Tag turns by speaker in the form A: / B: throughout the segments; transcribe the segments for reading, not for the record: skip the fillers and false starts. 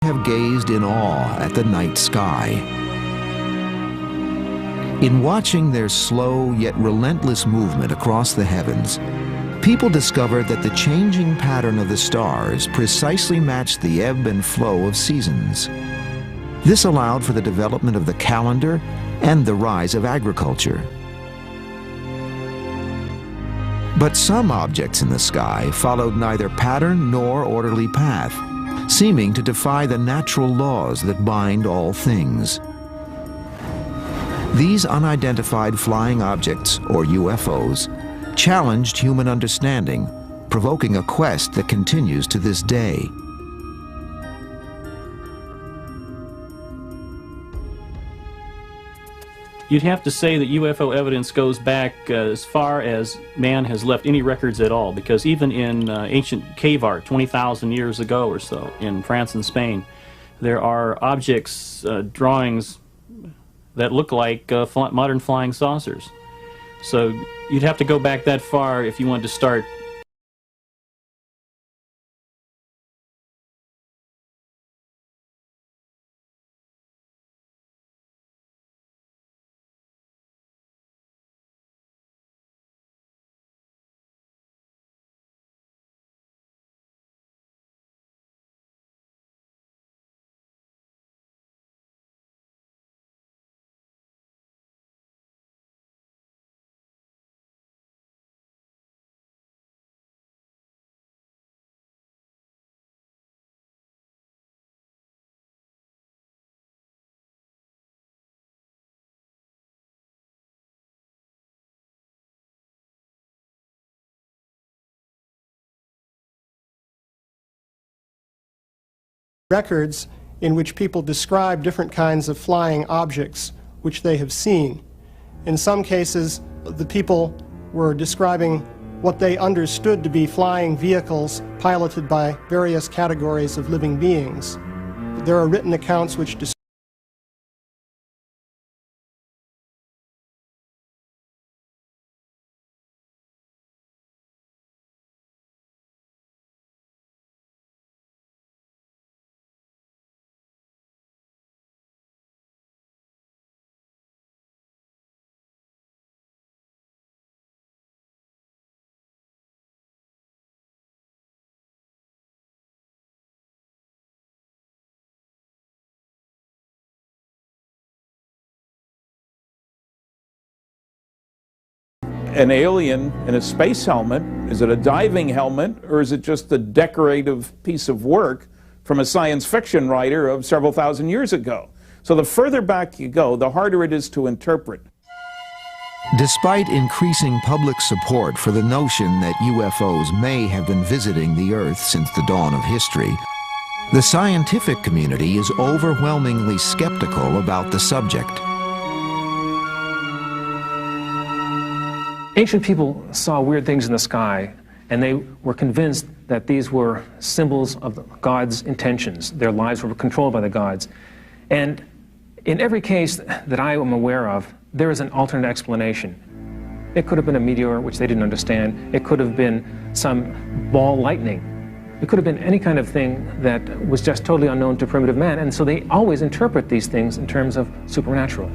A: have gazed in awe at the night sky. In watching their slow yet relentless movement across the heavens, people discovered that the changing pattern of the stars precisely matched the ebb and flow of seasons. This allowed for the development of the calendar and the rise of agriculture. But some objects in the sky followed neither pattern nor orderly path, seeming to defy the natural laws that bind all things. These unidentified flying objects, or UFOs, challenged human understanding, provoking a quest that continues to this day.
B: You'd have to say that UFO evidence goes back as far as man has left any records at all, because even in ancient cave art 20,000 years ago or so in France and Spain, there are objects, drawings that look like modern flying saucers. So you'd have to go back that far if you wanted to start.
C: Records in which people describe different kinds of flying objects which they have seen. In some cases, the people were describing what they understood to be flying vehicles piloted by various categories of living beings. There are written accounts which describe
D: an alien in a space helmet. Is it a diving helmet, or is it just a decorative piece of work from a science fiction writer of several thousand years ago? So the further back you go, the harder it is to interpret.
A: Despite increasing public support for the notion that UFOs may have been visiting the Earth since the dawn of history, the scientific community is overwhelmingly skeptical about the subject.
E: Ancient people saw weird things in the sky, and they were convinced that these were symbols of God's intentions. Their lives were controlled by the gods. And in every case that I am aware of, there is an alternate explanation. It could have been a meteor, which they didn't understand. It could have been some ball lightning. It could have been any kind of thing that was just totally unknown to primitive man, and so they always interpret these things in terms of supernatural.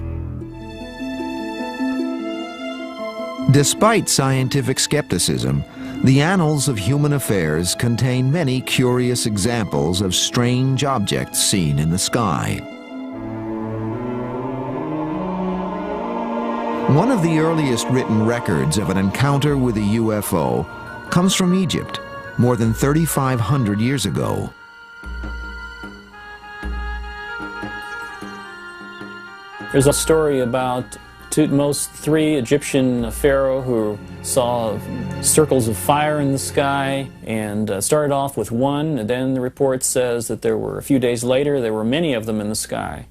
A: Despite scientific skepticism, the annals of human affairs contain many curious examples of strange objects seen in the sky. One of the earliest written records of an encounter with a UFO comes from Egypt, more than 3,500 years ago.
B: There's a story about Thutmose III, Egyptian pharaoh, who saw circles of fire in the sky and started off with one, and then the report says that there were, a few days later, there were many of them in the sky.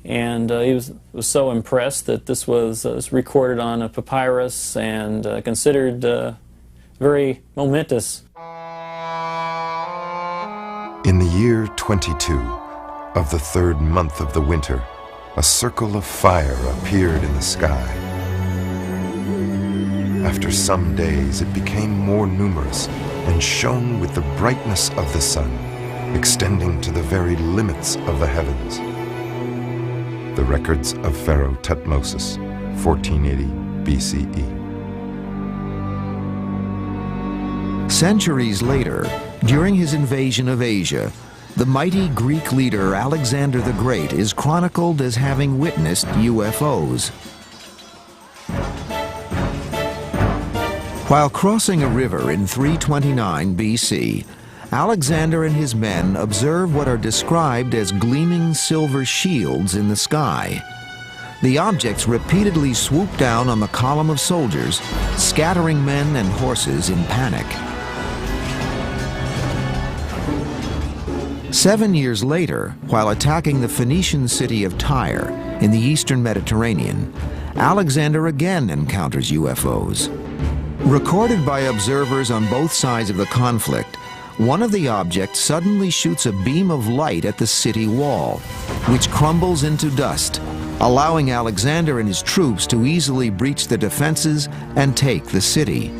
B: And he was so impressed that this was recorded on a papyrus and considered very momentous.
F: In the year 22 of the third month of the winter, a circle of fire appeared in the sky. After some days, it became more numerous and shone with the brightness of the sun. extending to the very limits of the heavens. The records of Pharaoh Thutmose, 1480 BCE.
A: Centuries later, during his invasion of Asia, the mighty Greek leader Alexander the Great is chronicled as having witnessed UFOs. While crossing a river in 329 BC, Alexander and his men observe what are described as gleaming silver shields in the sky. The objects repeatedly swoop down on the column of soldiers, scattering men and horses in panic. 7 years later, while attacking the Phoenician city of Tyre in the eastern Mediterranean, Alexander again encounters UFOs. Recorded by observers on both sides of the conflict, one of the objects suddenly shoots a beam of light at the city wall, which crumbles into dust, allowing Alexander and his troops to easily breach the defenses and take the city.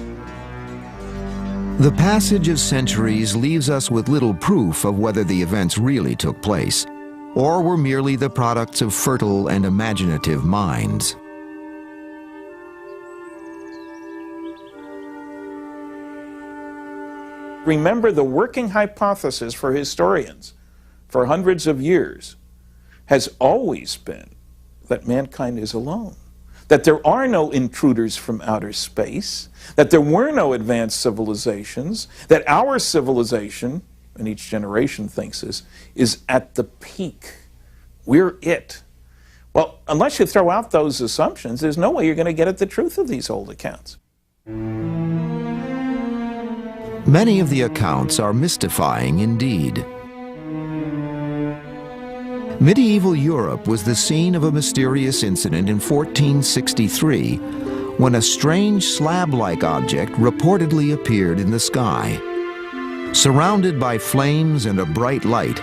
A: The passage of centuries leaves us with little proof of whether the events really took place, or were merely the products of fertile and imaginative minds.
D: Remember, the working hypothesis for historians for hundreds of years has always been that mankind is alone, that there are no intruders from outer space, that there were no advanced civilizations, that our civilization, and each generation thinks this, is at the peak. We're it. Well, unless you throw out those assumptions, there's no way you're going to get at the truth of these old accounts.
A: Many of the accounts are mystifying indeed. Medieval Europe was the scene of a mysterious incident in 1463 when a strange slab-like object reportedly appeared in the sky. Surrounded by flames and a bright light,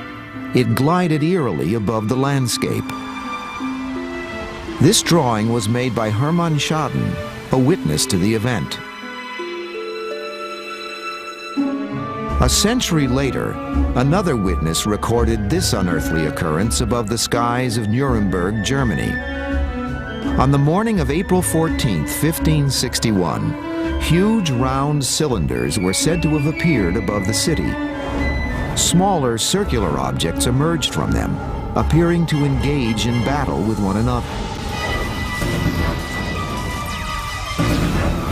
A: it glided eerily above the landscape. This drawing was made by Hermann Schaden, a witness to the event. A century later, another witness recorded this unearthly occurrence above the skies of Nuremberg, Germany. On the morning of April 14, 1561, huge round cylinders were said to have appeared above the city. Smaller circular objects emerged from them, appearing to engage in battle with one another.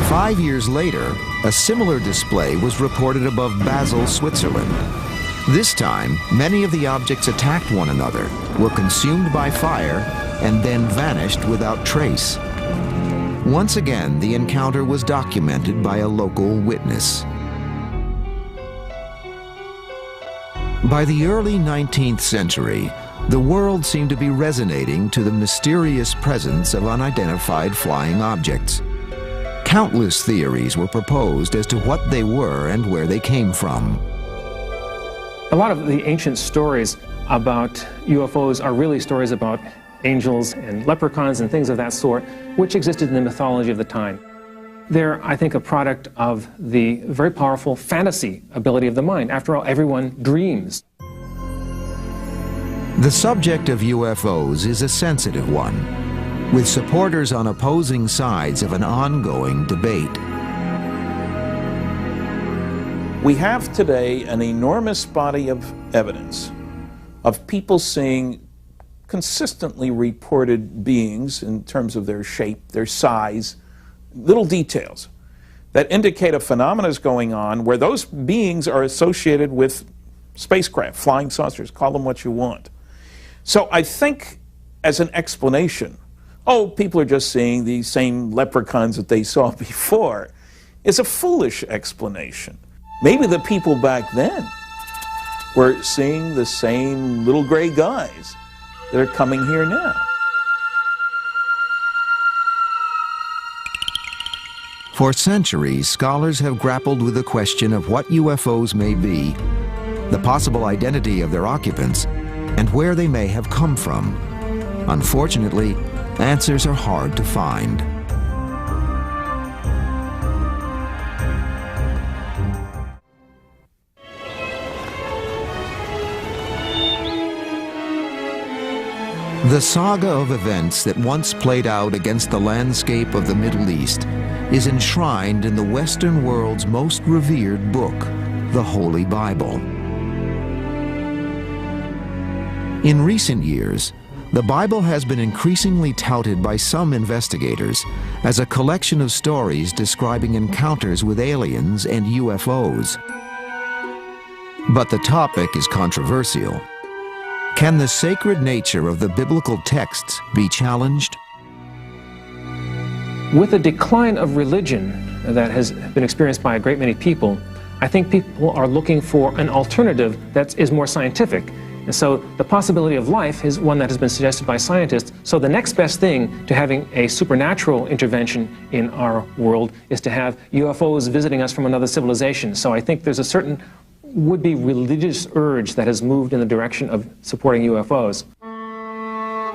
A: 5 years later, a similar display was reported above Basel, Switzerland. This time, many of the objects attacked one another, were consumed by fire, and then vanished without trace. Once again, the encounter was documented by a local witness. By the early 19th century, the world seemed to be resonating to the mysterious presence of unidentified flying objects. Countless theories were proposed as to what they were and where they came from.
E: A lot of the ancient stories about UFOs are really stories about angels and leprechauns and things of that sort, which existed in the mythology of the time. They're, I think, a product of the very powerful fantasy ability of the mind. After all, everyone dreams.
A: The subject of UFOs is a sensitive one, with supporters on opposing sides of an ongoing debate.
D: We have today an enormous body of evidence of people seeing consistently reported beings in terms of their shape, their size, little details that indicate a phenomenon is going on where those beings are associated with spacecraft, flying saucers, call them what you want. So I think as an explanation, oh, people are just seeing the same leprechauns that they saw before, is a foolish explanation. Maybe the people back then were seeing the same little gray guys that are coming here now.
A: For centuries, scholars have grappled with the question of what UFOs may be, the possible identity of their occupants, and where they may have come from. Unfortunately, answers are hard to find. The saga of events that once played out against the landscape of the Middle East is enshrined in the Western world's most revered book, the Holy Bible. In recent years, the Bible has been increasingly touted by some investigators as a collection of stories describing encounters with aliens and UFOs. But the topic is controversial. Can the sacred nature of the biblical texts be challenged?
E: With the decline of religion that has been experienced by a great many people, I think people are looking for an alternative that is more scientific. And so the possibility of life is one that has been suggested by scientists. So the next best thing to having a supernatural intervention in our world is to have UFOs visiting us from another civilization. So I think there's a certain would-be religious urge that has moved in the direction of supporting UFOs.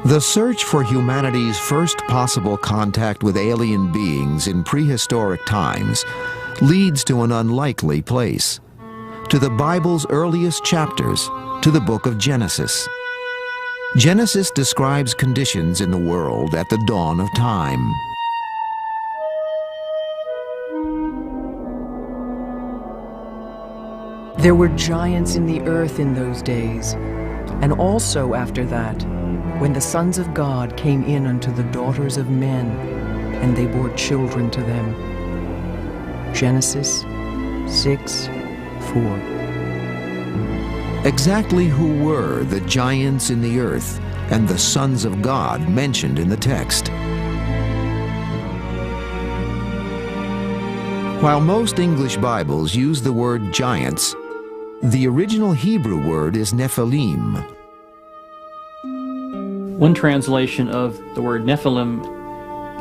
A: The search for humanity's first possible contact with alien beings in prehistoric times leads to an unlikely place, to the Bible's earliest chapters, to the book of Genesis. Genesis describes conditions in the world at the dawn of time.
G: There were giants in the earth in those days, and also after that, when the sons of God came in unto the daughters of men, and they bore children to them. Genesis 6:4.
A: Exactly who were the giants in the earth and the sons of God mentioned in the text? While most English Bibles use the word giants, the original Hebrew word is Nephilim.
B: One translation of the word Nephilim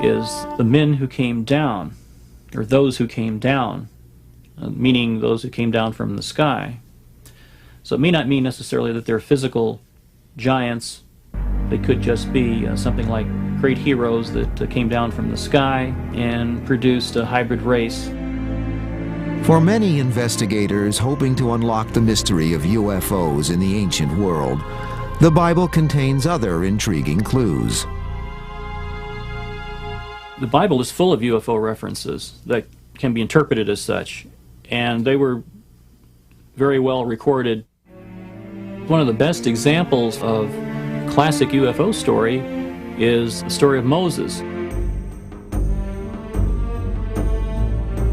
B: is the men who came down, or those who came down, meaning those who came down from the sky. So it may not mean necessarily that they're physical giants. They could just be something like great heroes that came down from the sky and produced a hybrid race.
A: For many investigators hoping to unlock the mystery of UFOs in the ancient world, the Bible contains other intriguing clues.
B: The Bible is full of UFO references that can be interpreted as such, and they were very well recorded. One of the best examples of classic UFO story is the story of Moses.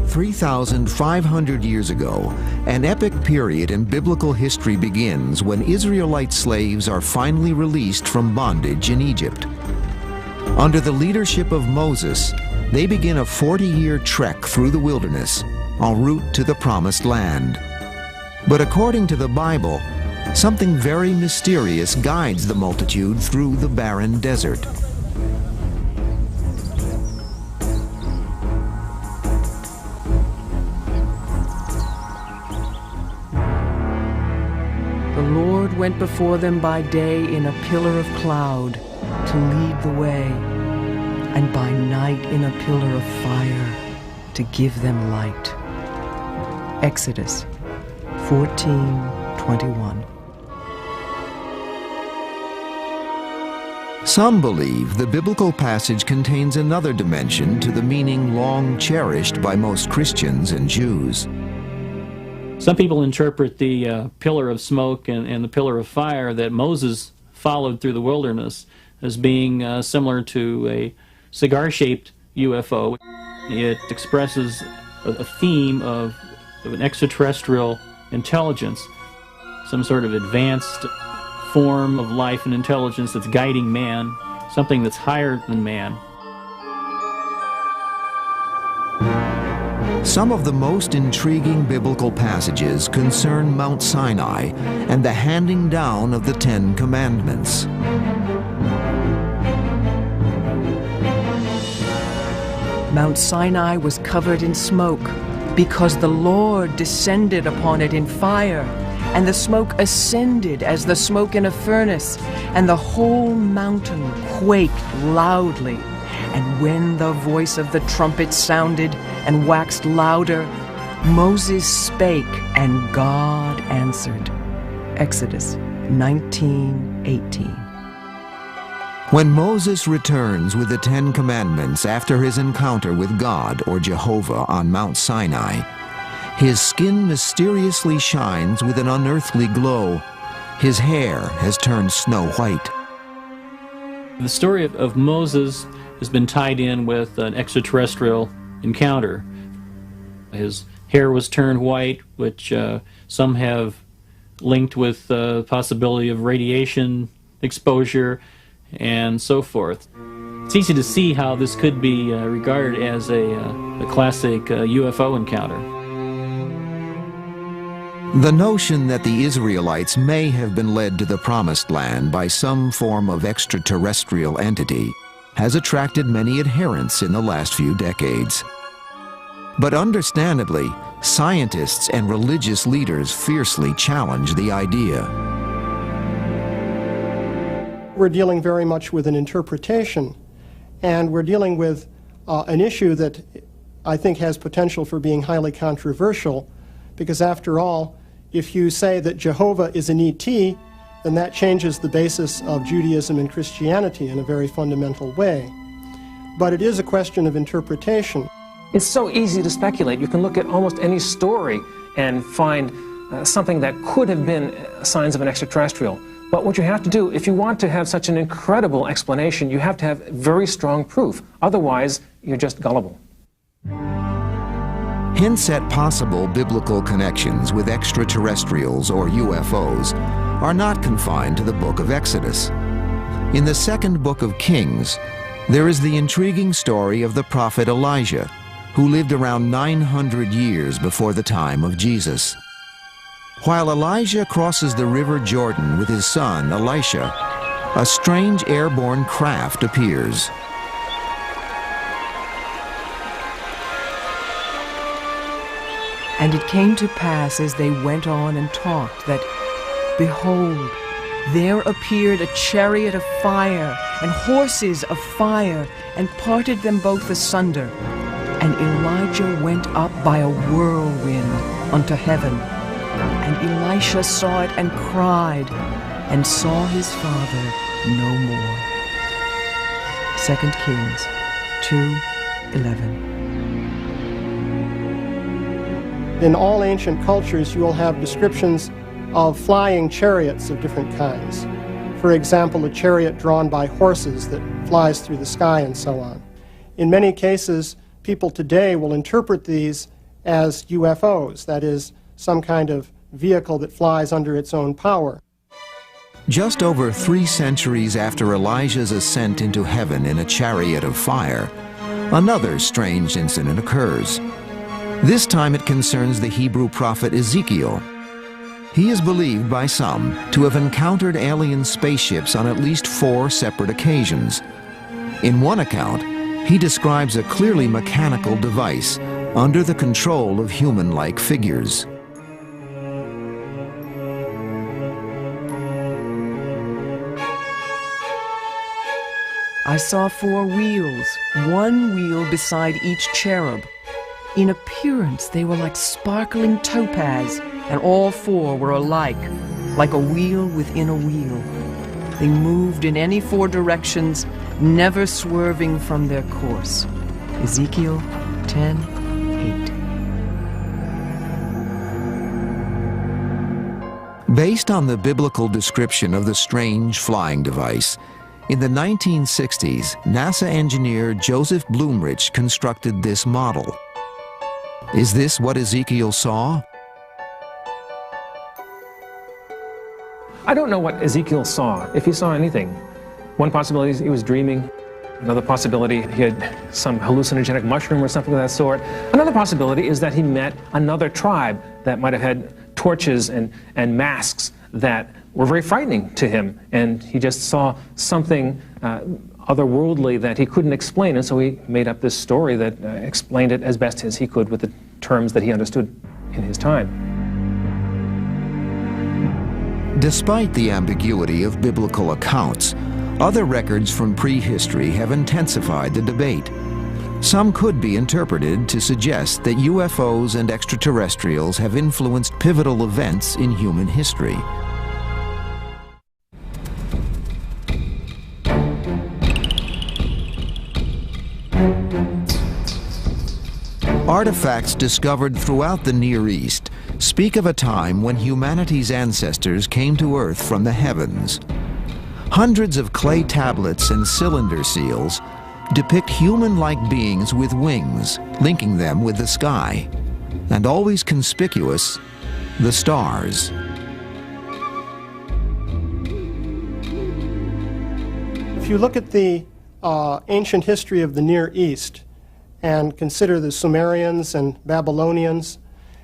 A: 3,500 years ago, an epic period in biblical history begins when Israelite slaves are finally released from bondage in Egypt. Under the leadership of Moses, they begin a 40-year trek through the wilderness, en route to the Promised Land. But according to the Bible, something very mysterious guides the multitude through the barren desert.
G: The Lord went before them by day in a pillar of cloud to lead the way, and by night in a pillar of fire to give them light. Exodus 14:21.
A: Some believe the biblical passage contains another dimension to the meaning long cherished by most Christians and Jews.
B: Some people interpret the pillar of smoke and the pillar of fire that Moses followed through the wilderness as being similar to a cigar-shaped UFO. It expresses a theme of an extraterrestrial intelligence, some sort of advanced form of life and intelligence that's guiding man, something that's higher than man.
A: Some of the most intriguing biblical passages concern Mount Sinai and the handing down of the Ten Commandments.
G: Mount Sinai was covered in smoke because the Lord descended upon it in fire, and the smoke ascended as the smoke in a furnace, and the whole mountain quaked loudly. And when the voice of the trumpet sounded and waxed louder, Moses spake, and God answered. Exodus 19:18.
A: When Moses returns with the 10 Commandments after his encounter with God or Jehovah on Mount Sinai, his skin mysteriously shines with an unearthly glow. His hair has turned snow white.
B: The story of Moses has been tied in with an extraterrestrial encounter. His hair was turned white, which some have linked with the possibility of radiation exposure and so forth. It's easy to see how this could be regarded as a classic UFO encounter.
A: The notion that the Israelites may have been led to the Promised Land by some form of extraterrestrial entity has attracted many adherents in the last few decades. But understandably, scientists and religious leaders fiercely challenge the idea.
C: We're dealing very much with an interpretation, and we're dealing with an issue that I think has potential for being highly controversial, because after all, if you say that Jehovah is an ET, then that changes the basis of Judaism and Christianity in a very fundamental way. But it is a question of interpretation.
E: It's so easy to speculate. You can look at almost any story and find something that could have been signs of an extraterrestrial. But what you have to do, if you want to have such an incredible explanation, you have to have very strong proof. Otherwise, you're just gullible.
A: Hints at possible biblical connections with extraterrestrials or UFOs are not confined to the book of Exodus. In the second book of Kings, there is the intriguing story of the prophet Elijah, who lived around 900 years before the time of Jesus. While Elijah crosses the river Jordan with his son Elisha, a strange airborne craft appears.
G: And it came to pass as they went on and talked that, behold, there appeared a chariot of fire and horses of fire, and parted them both asunder. And Elijah went up by a whirlwind unto heaven. And Elisha saw it and cried, and saw his father no more. 2 Kings 2:11.
C: In all ancient cultures, you will have descriptions of flying chariots of different kinds. For example, a chariot drawn by horses that flies through the sky and so on. In many cases, people today will interpret these as UFOs, that is, some kind of vehicle that flies under its own power.
A: Just over 3 centuries after Elijah's ascent into heaven in a chariot of fire, another strange incident occurs. This time it concerns the Hebrew prophet Ezekiel. He is believed by some to have encountered alien spaceships on at least 4 separate occasions. In one account, he describes a clearly mechanical device under the control of human-like figures.
G: I saw 4 wheels, one wheel beside each cherub. In appearance, they were like sparkling topaz, and all 4 were alike, like a wheel within a wheel. They moved in any 4 directions, never swerving from their course. Ezekiel 10:8.
A: Based on the biblical description of the strange flying device, in the 1960s, NASA engineer Joseph Blumrich constructed this model. Is this what Ezekiel saw?
E: I don't know what Ezekiel saw, if he saw anything. One possibility is he was dreaming. Another possibility, he had some hallucinogenic mushroom or something of that sort. Another possibility is that he met another tribe that might have had torches and masks that were very frightening to him, and he just saw something otherworldly that he couldn't explain, and so he made up this story that explained it as best as he could with the terms that he understood in his time.
A: Despite the ambiguity of biblical accounts, other records from prehistory have intensified the debate. Some could be interpreted to suggest that UFOs and extraterrestrials have influenced pivotal events in human history. Artifacts discovered throughout the Near East speak of a time when humanity's ancestors came to Earth from the heavens. Hundreds of clay tablets and cylinder seals depict human-like beings with wings, linking them with the sky, and always conspicuous, the stars.
C: If you look at the ancient history of the Near East and consider the Sumerians and Babylonians,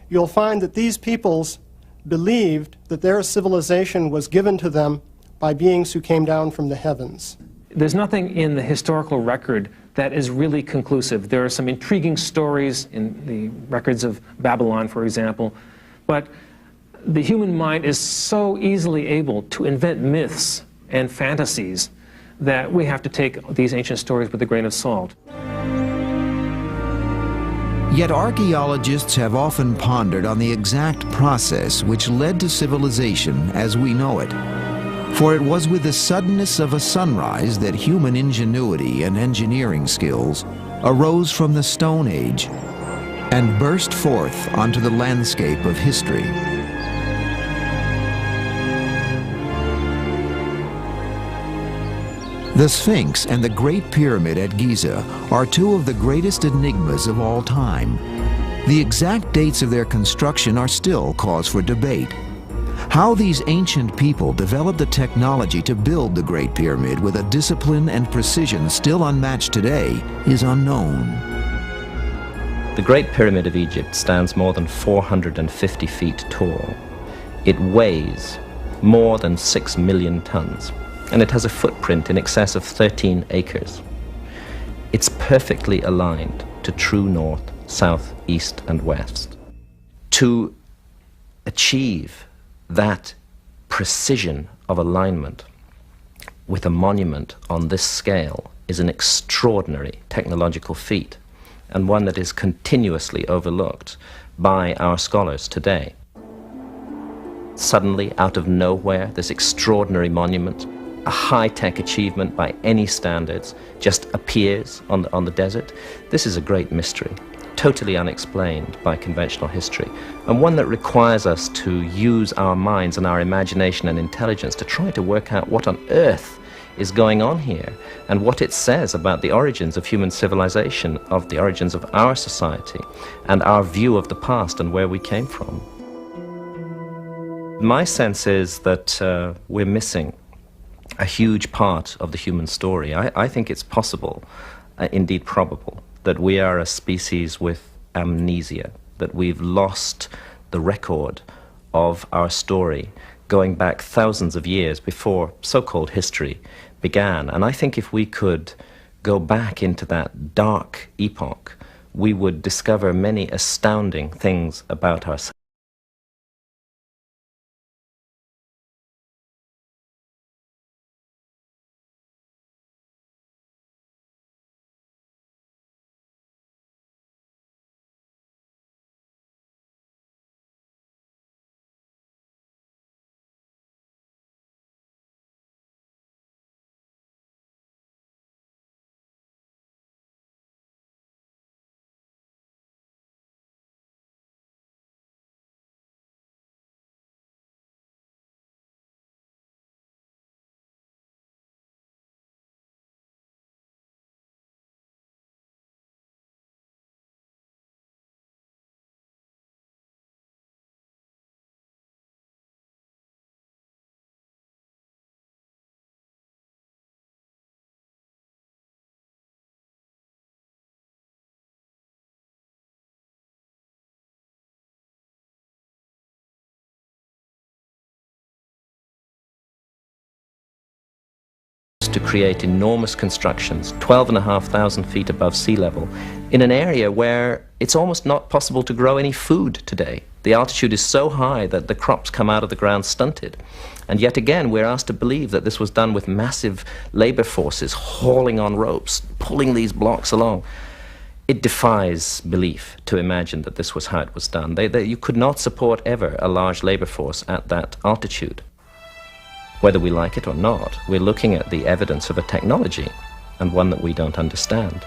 C: you'll find that these peoples believed that their civilization was given to them by beings who came down from the heavens.
E: There's nothing in the historical record that is really conclusive. There are some intriguing stories in the records of Babylon, for example, but the human mind is so easily able to invent myths and fantasies that we have to take these ancient stories with a grain of salt.
A: Yet archaeologists have often pondered on the exact process which led to civilization as we know it. For it was with the suddenness of a sunrise that human ingenuity and engineering skills arose from the Stone Age and burst forth onto the landscape of history. The Sphinx and the Great Pyramid at Giza are two of the greatest enigmas of all time. The exact dates of their construction are still cause for debate. How these ancient people developed the technology to build the Great Pyramid with a discipline and precision still unmatched today is unknown.
H: The Great Pyramid of Egypt stands more than 450 feet tall. It weighs more than 6 million tons. And it has a footprint in excess of 13 acres. It's perfectly aligned to true north, south, east, and west. To achieve that precision of alignment with a monument on this scale is an extraordinary technological feat, and one that is continuously overlooked by our scholars today. Suddenly, out of nowhere, this extraordinary monument, a high-tech achievement by any standards, just appears on the desert. This is a great mystery, totally unexplained by conventional history, and one that requires us to use our minds and our imagination and intelligence to try to work out what on earth is going on here and what it says about the origins of human civilization, of the origins of our society, and our view of the past and where we came from. My sense is that we're missing a huge part of the human story. I think it's possible, indeed probable, that we are a species with amnesia, that we've lost the record of our story going back thousands of years before so-called history began. And I think if we could go back into that dark epoch, we would discover many astounding things about ourselves. To create enormous constructions, 12,500 feet above sea level, in an area where it's almost not possible to grow any food today. The altitude is so high that the crops come out of the ground stunted. And yet again, we're asked to believe that this was done with massive labor forces hauling on ropes, pulling these blocks along. It defies belief to imagine that this was how it was done. You could not support ever a large labor force at that altitude. Whether we like it or not, we're looking at the evidence of a technology, and one that we don't understand.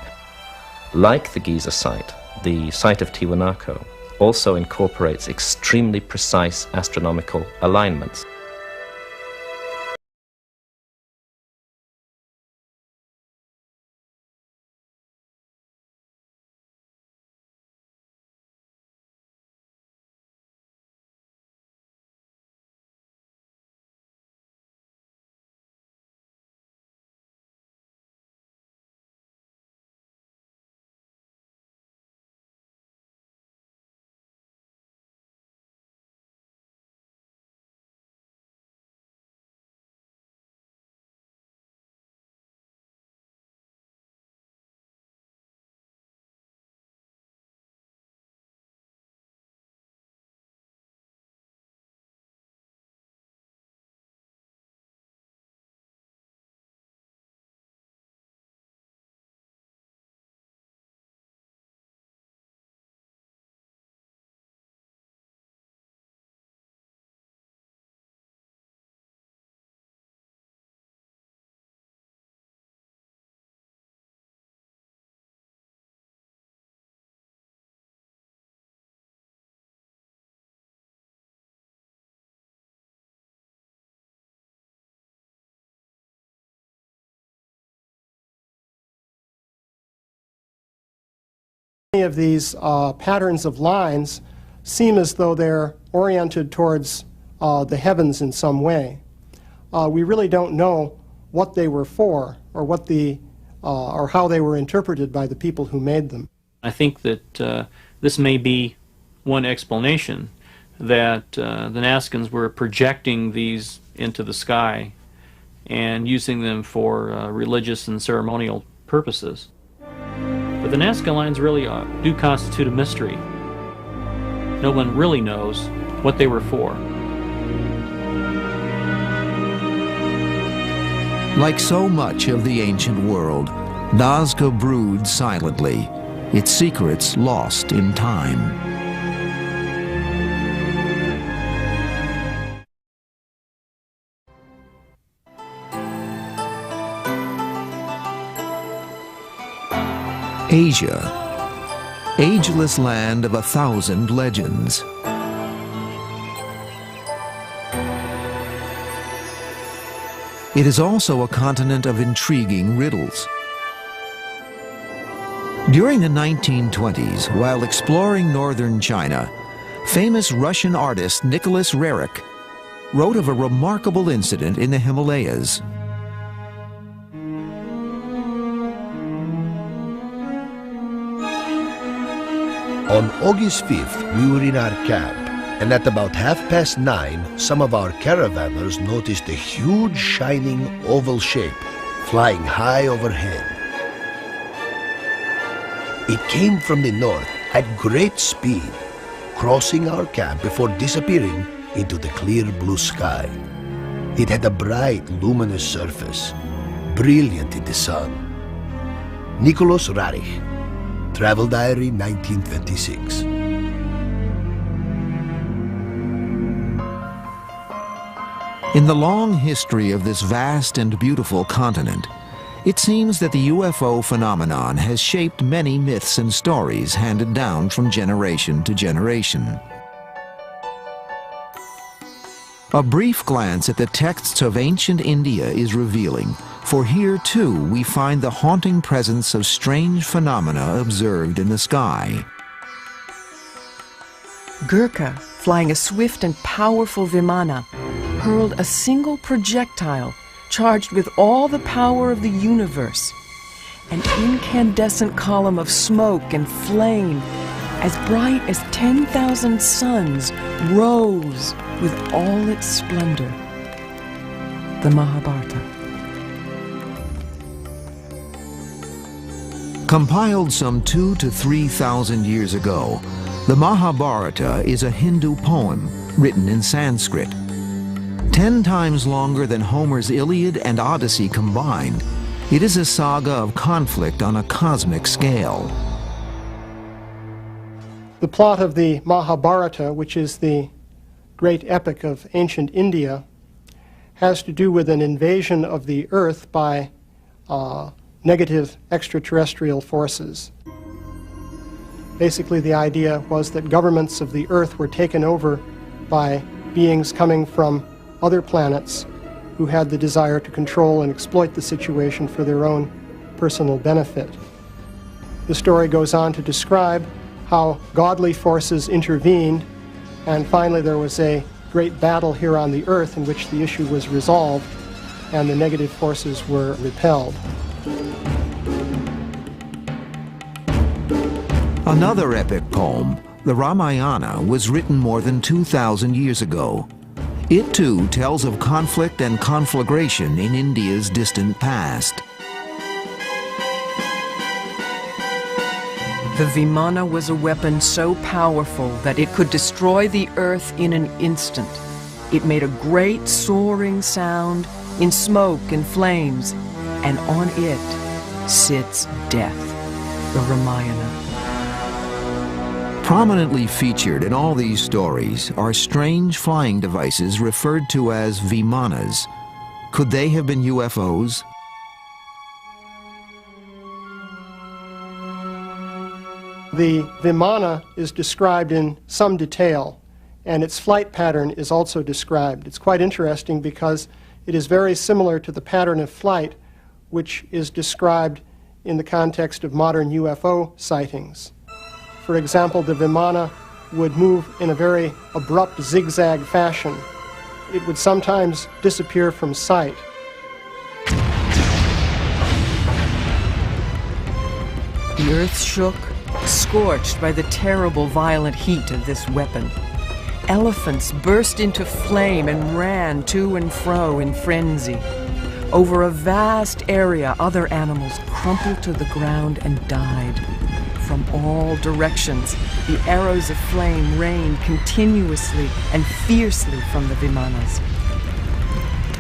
H: Like the Giza site, the site of Tiwanaku also incorporates extremely precise astronomical alignments.
C: Many of these patterns of lines seem as though they're oriented towards the heavens in some way. We really don't know what they were for, or or how they were interpreted by the people who made them.
B: I think that this may be one explanation, that the Nazcans were projecting these into the sky and using them for religious and ceremonial purposes. But the Nazca lines really do constitute a mystery. No one really knows what they were for.
A: Like so much of the ancient world, Nazca broods silently, its secrets lost in time. Asia, ageless land of 1,000 legends. It is also a continent of intriguing riddles. During the 1920s, while exploring northern China, famous Russian artist Nicholas Roerich wrote of a remarkable incident in the Himalayas.
I: On August 5th, we were in our camp, and at about 9:30, some of our caravanners noticed a huge shining oval shape flying high overhead. It came from the north at great speed, crossing our camp before disappearing into the clear blue sky. It had a bright, luminous surface, brilliant in the sun. Nicholas Roerich, Travel Diary, 1926.
A: In the long history of this vast and beautiful continent, it seems that the UFO phenomenon has shaped many myths and stories handed down from generation to generation. A brief glance at the texts of ancient India is revealing, for here too we find the haunting presence of strange phenomena observed in the sky.
G: Gurkha, flying a swift and powerful Vimana, hurled a single projectile charged with all the power of the universe. An incandescent column of smoke and flame, as bright as 10,000 suns, rose with all its splendor. The Mahabharata.
A: Compiled some 2,000 to 3,000 years ago, the Mahabharata is a Hindu poem written in Sanskrit. 10 times longer than Homer's Iliad and Odyssey combined, it is a saga of conflict on a cosmic scale.
C: The plot of the Mahabharata, which is the great epic of ancient India, has to do with an invasion of the earth by negative extraterrestrial forces. Basically, the idea was that governments of the Earth were taken over by beings coming from other planets who had the desire to control and exploit the situation for their own personal benefit. The story goes on to describe how godly forces intervened, and finally there was a great battle here on the Earth in which the issue was resolved and the negative forces were repelled.
A: Another epic poem, the Ramayana, was written more than 2,000 years ago. It too tells of conflict and conflagration in India's distant past.
G: The Vimana was a weapon so powerful that it could destroy the earth in an instant. It made a great soaring sound in smoke and flames, and on it sits death, the Ramayana.
A: Prominently featured in all these stories are strange flying devices referred to as Vimanas. Could they have been UFOs?
C: The Vimana is described in some detail, and its flight pattern is also described. It's quite interesting because it is very similar to the pattern of flight which is described in the context of modern UFO sightings. For example, the Vimana would move in a very abrupt zigzag fashion. It would sometimes disappear from sight.
G: The earth shook, scorched by the terrible violent heat of this weapon. Elephants burst into flame and ran to and fro in frenzy. Over a vast area, other animals crumpled to the ground and died. From all directions, the arrows of flame rained continuously and fiercely from the Vimanas.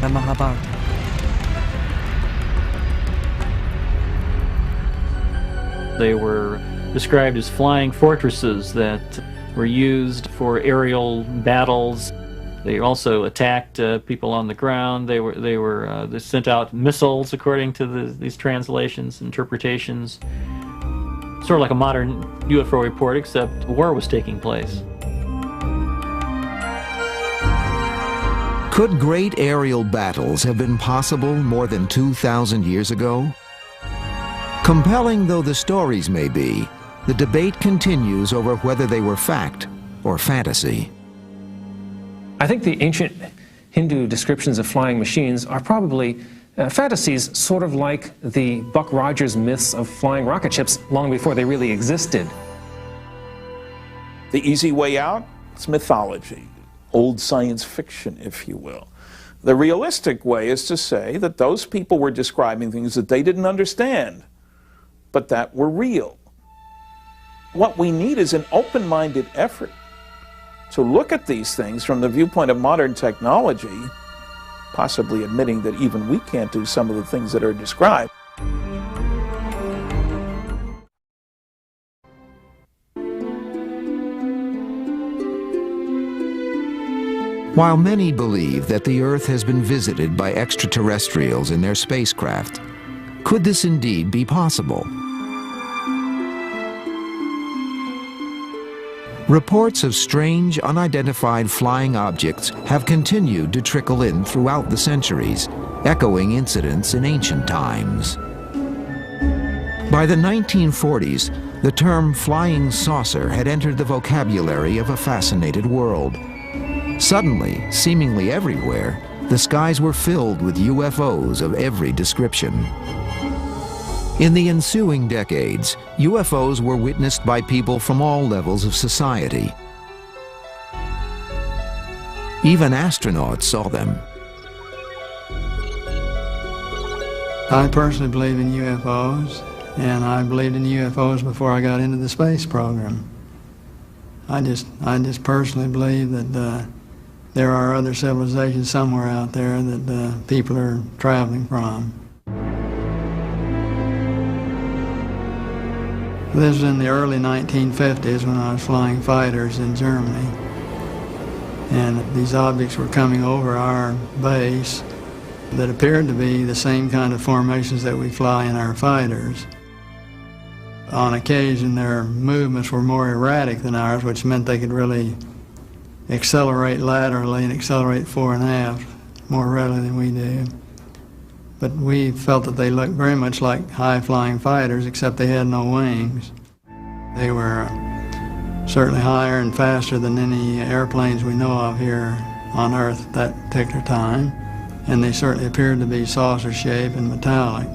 G: The Mahabharata.
B: They were described as flying fortresses that were used for aerial battles. They also attacked people on the ground. They sent out missiles, according to these translations, interpretations. Sort of like a modern UFO report, except war was taking place.
A: Could great aerial battles have been possible more than 2,000 years ago? Compelling though the stories may be, the debate continues over whether they were fact or fantasy.
E: I think the ancient Hindu descriptions of flying machines are probably fantasies, sort of like the Buck Rogers myths of flying rocket ships long before they really existed.
D: The easy way out? It's mythology, old science fiction, if you will. The realistic way is to say that those people were describing things that they didn't understand, but that were real. What we need is an open-minded effort to look at these things from the viewpoint of modern technology, possibly admitting that even we can't do some of the things that are described.
A: While many believe that the Earth has been visited by extraterrestrials in their spacecraft, could this indeed be possible? Reports of strange, unidentified flying objects have continued to trickle in throughout the centuries, echoing incidents in ancient times. By the 1940s, the term flying saucer had entered the vocabulary of a fascinated world. Suddenly, seemingly everywhere, the skies were filled with UFOs of every description. In the ensuing decades, UFOs were witnessed by people from all levels of society. Even astronauts saw them.
J: I personally believe in UFOs, and I believed in UFOs before I got into the space program. I just personally believe that there are other civilizations somewhere out there that people are traveling from. This was in the early 1950s when I was flying fighters in Germany. And these objects were coming over our base that appeared to be the same kind of formations that we fly in our fighters. On occasion, their movements were more erratic than ours, which meant they could really accelerate laterally and accelerate fore and aft more readily than we do. But we felt that they looked very much like high-flying fighters, except they had no wings. They were certainly higher and faster than any airplanes we know of here on Earth at that particular time, and they certainly appeared to be saucer-shaped and metallic.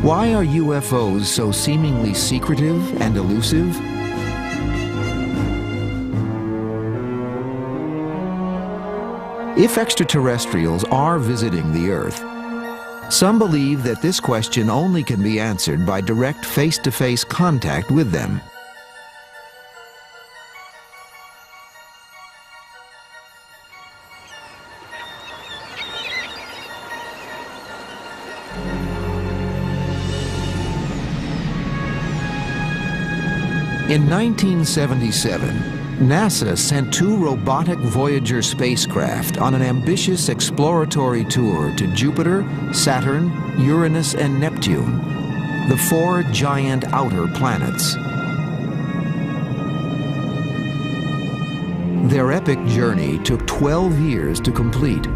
A: Why are UFOs so seemingly secretive and elusive? If extraterrestrials are visiting the Earth, some believe that this question only can be answered by direct face-to-face contact with them. In 1977, NASA sent 2 robotic Voyager spacecraft on an ambitious exploratory tour to Jupiter, Saturn, Uranus, and Neptune, the 4 giant outer planets. Their epic journey took 12 years to complete,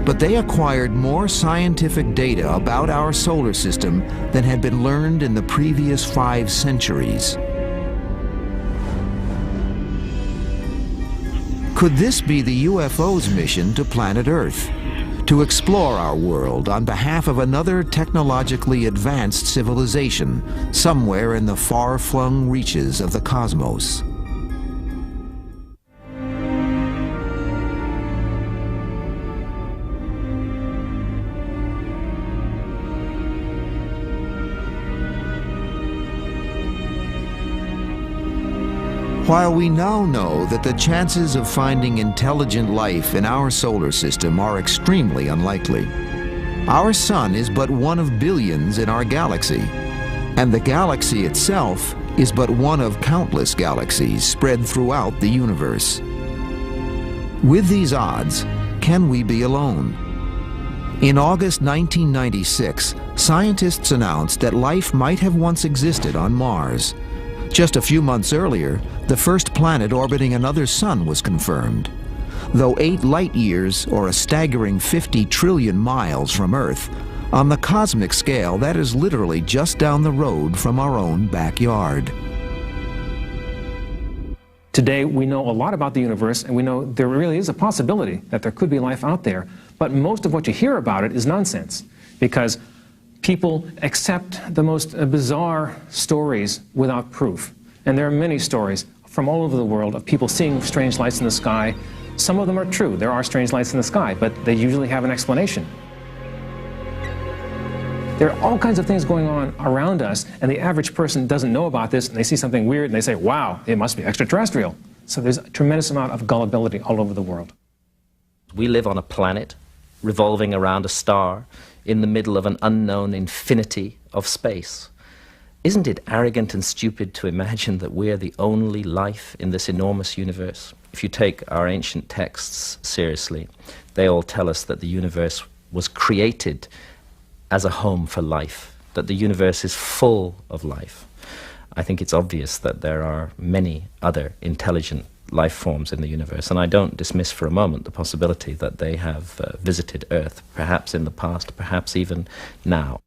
A: but they acquired more scientific data about our solar system than had been learned in the previous 5 centuries. Could this be the UFO's mission to planet Earth? To explore our world on behalf of another technologically advanced civilization somewhere in the far-flung reaches of the cosmos? While we now know that the chances of finding intelligent life in our solar system are extremely unlikely, our sun is but one of billions in our galaxy, and the galaxy itself is but one of countless galaxies spread throughout the universe. With these odds, can we be alone? In August 1996, scientists announced that life might have once existed on Mars. Just a few months earlier, the first planet orbiting another sun was confirmed. Though 8 light years, or a staggering 50 trillion miles from Earth, on the cosmic scale, that is literally just down the road from our own backyard.
E: Today, we know a lot about the universe, and we know there really is a possibility that there could be life out there. But most of what you hear about it is nonsense, because people accept the most bizarre stories without proof. And there are many stories from all over the world of people seeing strange lights in the sky. Some of them are true. There are strange lights in the sky, but they usually have an explanation. There are all kinds of things going on around us, and the average person doesn't know about this, and they see something weird, and they say, wow, it must be extraterrestrial. So there's a tremendous amount of gullibility all over the world.
H: We live on a planet revolving around a star in the middle of an unknown infinity of space. Isn't it arrogant and stupid to imagine that we're the only life in this enormous universe? If you take our ancient texts seriously, they all tell us that the universe was created as a home for life, that the universe is full of life. I think it's obvious that there are many other intelligent life forms in the universe, and I don't dismiss for a moment the possibility that they have visited Earth, perhaps in the past, perhaps even now.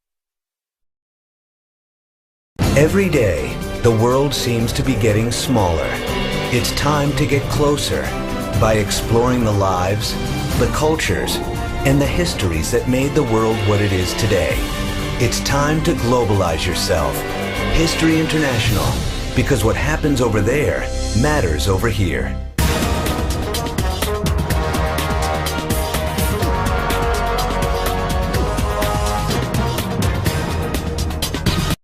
K: Every day, the world seems to be getting smaller. It's time to get closer by exploring the lives, the cultures, and the histories that made the world what it is today. It's time to globalize yourself. History International, because what happens over there matters over here.